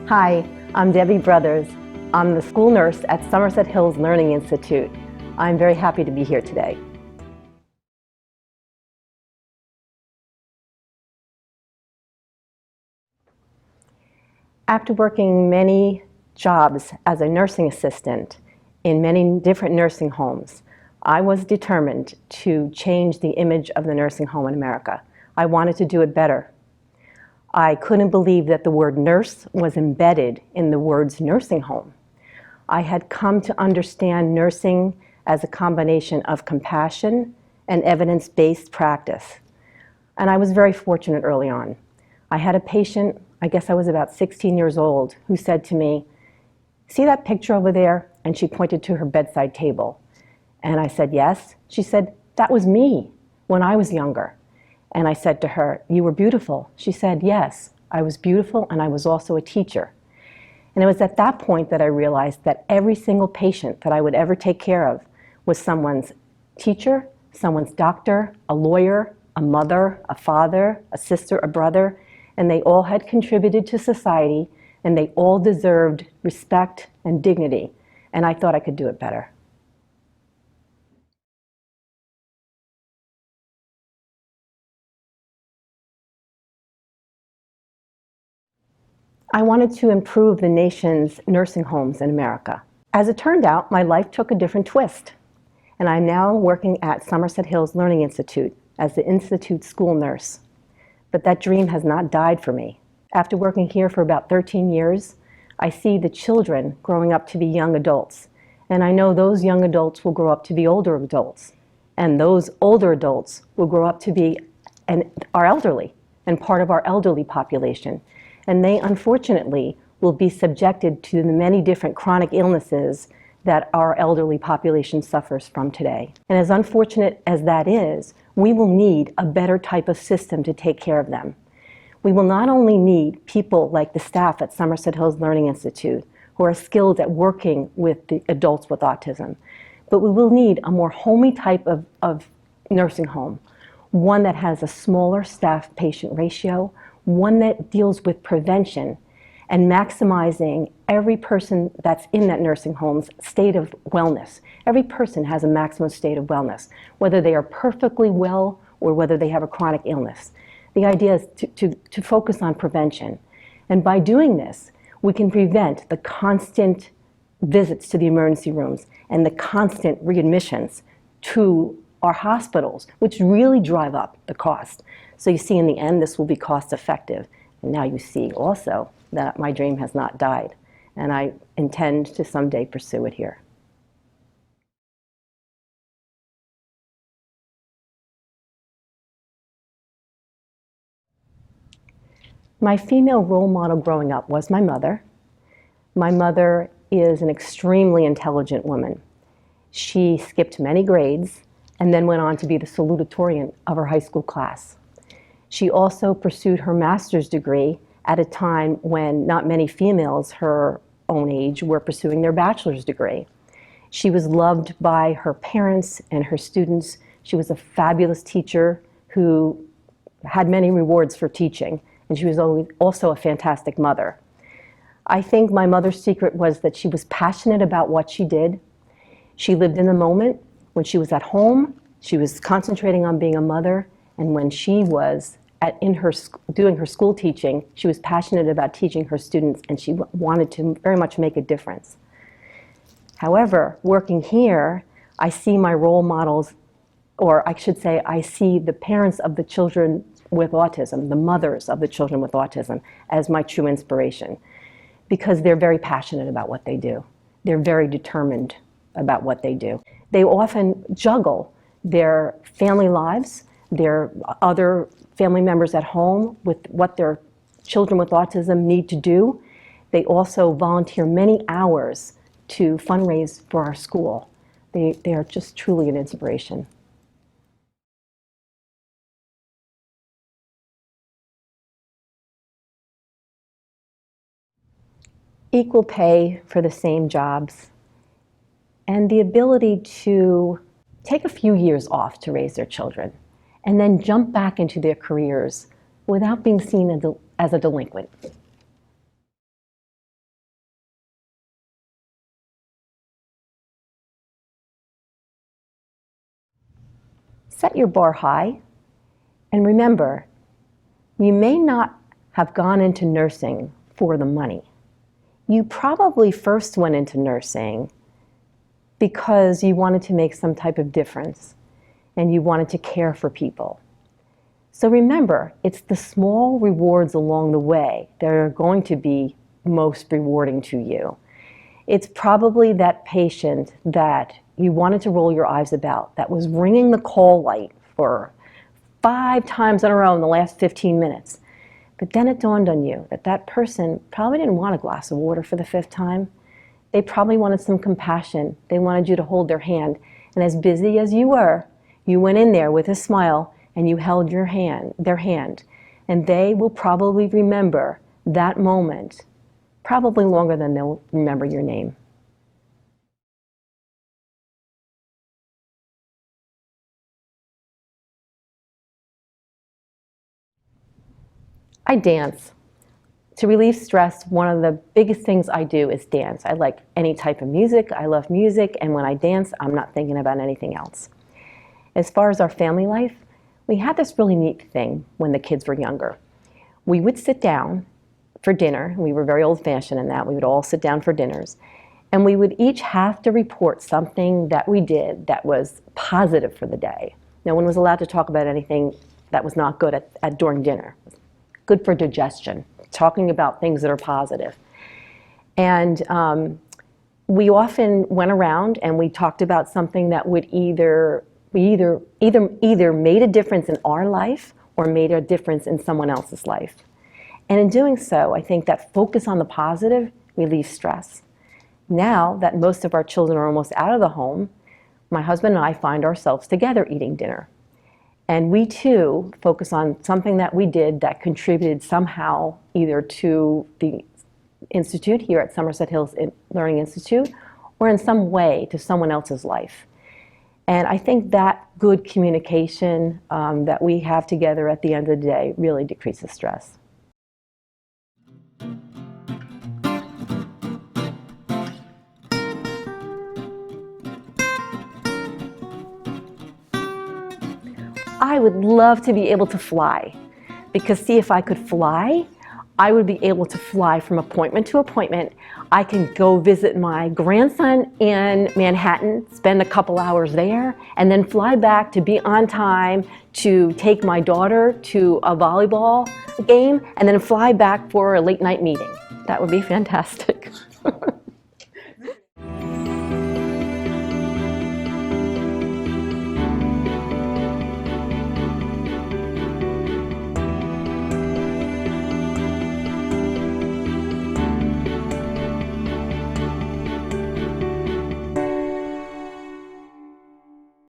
Hi, I'm Debbie Brothers. I'm the school nurse at Somerset Hills Learning Institute. I'm very happy to be here today. After working many jobs as a nursing assistant in many different nursing homes, I was determined to change the image of the nursing home in America. I wanted to do it better. I couldn't believe that the word nurse was embedded in the words nursing home. I had come to understand nursing as a combination of compassion and evidence-based practice. And I was very fortunate early on. I had a patient, I guess I was about 16 years old, who said to me, "See that picture over there?" And she pointed to her bedside table. And I said, "Yes." She said, "That was me when I was younger." And I said to her, "You were beautiful." She said, "Yes, I was beautiful and I was also a teacher." And it was at that point that I realized that every single patient that I would ever take care of was someone's teacher, someone's doctor, a lawyer, a mother, a father, a sister, a brother, and they all had contributed to society and they all deserved respect and dignity. And I thought I could do it better. I wanted to improve the nation's nursing homes in America. As it turned out, my life took a different twist, and I'm now working at Somerset Hills Learning Institute as the Institute school nurse. But that dream has not died for me. After working here for about 13 years, I see the children growing up to be young adults, and I know those young adults will grow up to be older adults, and those older adults will grow up to be our elderly and part of our elderly population. And they, unfortunately, will be subjected to the many different chronic illnesses that our elderly population suffers from today. And as unfortunate as that is, we will need a better type of system to take care of them. We will not only need people like the staff at Somerset Hills Learning Institute who are skilled at working with the adults with autism, but we will need a more homey type of nursing home, one that has a smaller staff-patient ratio, one that deals with prevention and maximizing every person that's in that nursing home's state of wellness. Every person has a maximum state of wellness, whether they are perfectly well or whether they have a chronic illness. The idea is to focus on prevention. And by doing this, we can prevent the constant visits to the emergency rooms and the constant readmissions to our hospitals, which really drive up the cost. So you see, in the end, this will be cost effective. And now you see also that my dream has not died, and I intend to someday pursue it here. My female role model growing up was my mother. My mother is an extremely intelligent woman. She skipped many grades and then went on to be the salutatorian of her high school class. She also pursued her master's degree at a time when not many females her own age were pursuing their bachelor's degree. She was loved by her parents and her students. She was a fabulous teacher who had many rewards for teaching, and she was also a fantastic mother. I think my mother's secret was that she was passionate about what she did. She lived in the moment. When she was at home, she was concentrating on being a mother, and when she was doing her school teaching, she was passionate about teaching her students, and she wanted to very much make a difference. However, working here, I see my role models, or I should say, I see the parents of the children with autism, the mothers of the children with autism, as my true inspiration, because they're very passionate about what they do. They're very determined about what they do. They often juggle their family lives, their other family members at home with what their children with autism need to do. They also volunteer many hours to fundraise for our school. They are just truly an inspiration. Equal pay for the same jobs, and the ability to take a few years off to raise their children, and then jump back into their careers without being seen as a delinquent. Set your bar high, and remember, you may not have gone into nursing for the money. You probably first went into nursing because you wanted to make some type of difference and you wanted to care for people. So remember, it's the small rewards along the way that are going to be most rewarding to you. It's probably that patient that you wanted to roll your eyes about, that was ringing the call light for 5 times in a row in the last 15 minutes. But then it dawned on you that that person probably didn't want a glass of water for the 5th time. They probably wanted some compassion. They wanted you to hold their hand. And as busy as you were, you went in there with a smile and you held their hand. And they will probably remember that moment, probably longer than they'll remember your name. I dance. To relieve stress, one of the biggest things I do is dance. I like any type of music. I love music, and when I dance, I'm not thinking about anything else. As far as our family life, we had this really neat thing when the kids were younger. We would sit down for dinner. We were very old-fashioned in that. We would all sit down for dinners, and we would each have to report something that we did that was positive for the day. No one was allowed to talk about anything that was not good during dinner. Good for digestion, talking about things that are positive. And we often went around and we talked about something that would either made a difference in our life or made a difference in someone else's life. And in doing so, I think that focus on the positive relieves stress. Now that most of our children are almost out of the home, my husband and I find ourselves together eating dinner. And we too focus on something that we did that contributed somehow either to the institute here at Somerset Hills Learning Institute or in some way to someone else's life. And I think that good communication that we have together at the end of the day really decreases stress. I would love to be able to fly, because see, if I could fly, I would be able to fly from appointment to appointment. I can go visit my grandson in Manhattan, spend a couple hours there, and then fly back to be on time to take my daughter to a volleyball game, and then fly back for a late night meeting. That would be fantastic.